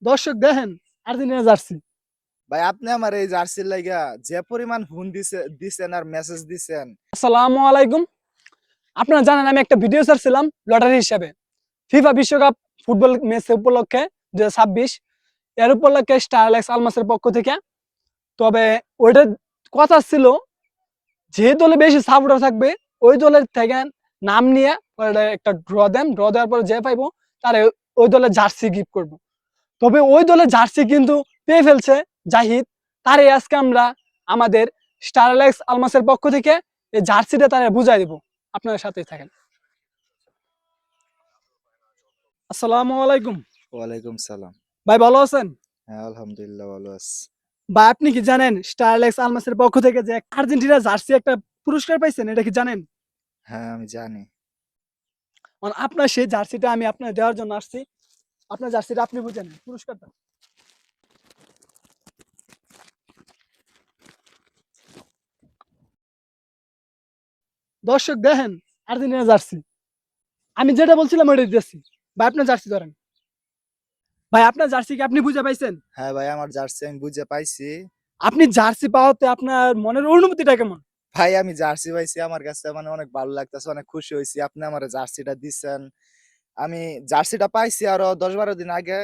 দর্শক দেখেন Argentina jersey. ভাই আপনি আমার এই জার্সির লাগা যে পরিমাণ ফোন দিছেন আর মেসেজ দিছেন। আসসালামু আলাইকুম। আপনারা জানেন আমি একটা ভিডিও ছাড়ছিলাম লটারি হিসাবে ফিফা বিশ্বকাপ ফুটবল ম্যাচ উপলক্ষে 2026 এর উপলক্ষে স্টারলাক্স আলমাসের পক্ষ থেকে। তবে ওইটার কথা ছিল যে দলে বেশি সাপোর্টার থাকবে ওই দলের থেকে নাম নিয়ে ওটা একটা ড্র দেন, ড্র দেওয়ার পরে যে পাইবো তার ওই দলের জার্সি গিফট করব। তবে ওই দলের জার্সি কিন্তু পেয়ে ফেলছে জাহিদ। তারে আজকে আমরা আমাদের স্টারলাক্স আলমাসের পক্ষ থেকে এই জার্সিটা তারা বুঝাই দেবো। আপনার সাথেই থাকেন। আসসালামু আলাইকুম। ওয়ালাইকুম সালাম। ভাই ভালো আছেন? হ্যাঁ আলহামদুলিল্লাহ ভালো আছি। ভাই আপনি কি জানেন স্টারলাক্স আলমাসের পক্ষ থেকে যে আর্জেন্টিনা জার্সি একটা পুরস্কার পাইছেন, এটা কি জানেন? হ্যাঁ আমি জানি। মানে আপনার সেই জার্সিটা আমি আপনার দেওয়ার জন্য আসছি। আপনার জার্সিটা আপনি বুঝে নেন পুরস্কারটা। দর্শক দেখেন আর্জেন্টিনা জার্সি। আমি যেটা বলছিলাম ওইটা দিতেছি। ভাই আপনার জার্সি ধরেন। ভাই আপনার জার্সি কি আপনি বুঝে পাইছেন? হ্যাঁ ভাই আমার জার্সি আমি বুঝে পাইছি। আপনি জার্সি পাওয়াতে আপনার মনের অনুভূতিটা কেমন? ভাই আমি জার্সি পাইছি, আমার কাছে মানে অনেক ভালো লাগতেছে, অনেক খুশি হয়েছি আপনি আমার জার্সিটা দিচ্ছেন। আমি জার্সিটা পাইছি আরো 10-12 দিন আগে।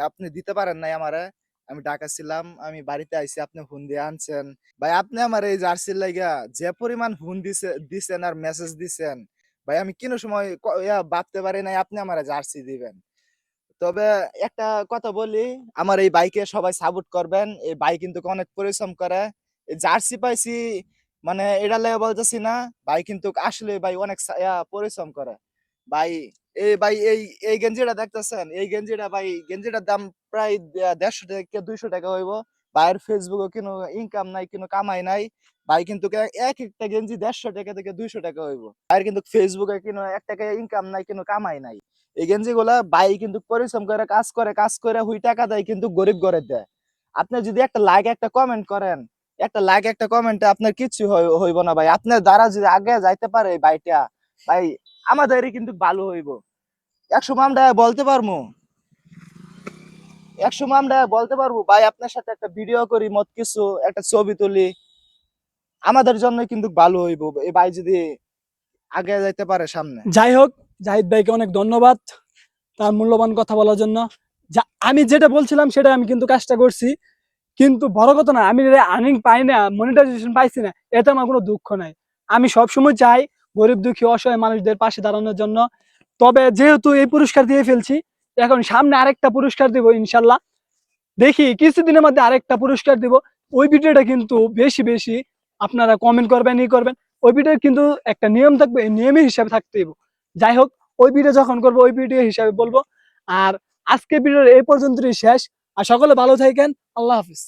আপনি দিতে পারেন নাই আমারে। আমি ঢাকা ছিলাম, আমি বাড়িতে আইছি, আপনি ফোন দিয়ে আনছেন। ভাই আপনি আমার এই জার্সির লাগা যে পরিমাণ ফোন দিছেন আর মেসেজ দিছেন, ভাই আমি কোনো সময় ভাবতে পারি নাই আপনি আমার জার্সি দিবেন। তবে একটা কথা বলি, আমার এই বাইকে সবাই সাপোর্ট করবেন। এই বাইক কিন্তু অনেক পরিশ্রম করে। এই জার্সি পাইছি মানে এটা লেগে বলতেছি না, ভাই কিন্তু আসলে ভাই অনেক পরিশ্রম করে। ভাই এই গেঞ্জিটা দেখতেছেন, এই গেঞ্জিটা ভাই গেঞ্জিটার দাম প্রায় 150 থেকে 200 টাকা হইব। ভাইয়ের ফেসবুকে কোনো ইনকাম নাই, কোনো কামাই নাই। ভাই কিন্তু এক একটা গেঞ্জি 150 টাকা থেকে 200 টাকা হইব। ভাইয়ের কিন্তু ফেসবুকে কোনো 1 টাকা ইনকাম নাই, কোনো কামাই নাই। এই গেঞ্জিগুলা ভাই কিন্তু পরিশ্রম করে কাজ করে হুই টাকা দেয় কিন্তু গরিব ঘরে দেয়। আপনি যদি একটা লাইক একটা কমেন্ট করেন, একটা লাইক একটা কমেন্টে আপনার কিছু হইব না ভাই। আপনার দ্বারা যদি আগে যাইতে পারে এই ভাইটা, ভাই আমাদেরই কিন্তু ভালো হইব। একসময় আমরা বলতে পারবো, একসময় আমরা বলতে পারবো ভাই আপনার সাথে একটা ভিডিও করি, মত কিছু একটা ছবি তুলি, আমাদের জন্য কিন্তু ভালো হইব এই ভাই যদি আগে যাইতে পারে সামনে। যাই হোক, জাহিদ ভাইকে অনেক ধন্যবাদ তার মূল্যবান কথা বলার জন্য। আমি যেটা বলছিলাম সেটা আমি কিন্তু কাজটা করছি। কিন্তু বড় কথা না, আমি আর্নিং পাই না, মনিটাইজেশন পাইছি না, এতে আমার কোনো দুঃখ নাই। আমি সবসময় চাই গরিব দুঃখী অসহায় মানুষদের পাশে দাঁড়ানোর জন্য। তবে যেহেতু এই পুরস্কার দিয়ে ফেলছি, এখন সামনে আরেকটা পুরস্কার দিব ইনশাল্লাহ। দেখি কিছুদিনের মধ্যে আরেকটা পুরস্কার দিব। ওই ভিডিওটা কিন্তু বেশি বেশি আপনারা কমেন্ট করবেন, করবেন। ওই ভিডিওর কিন্তু একটা নিয়ম থাকবে, এই নিয়মের হিসাবে থাকতে হবে। যাই হোক, ওই ভিডিও যখন করবো ওই ভিডিও হিসাবে বলবো। আর আজকে ভিডিওর এই পর্যন্তই শেষ। আর সকলে ভালো থাকেন। আল্লাহ হাফিজ।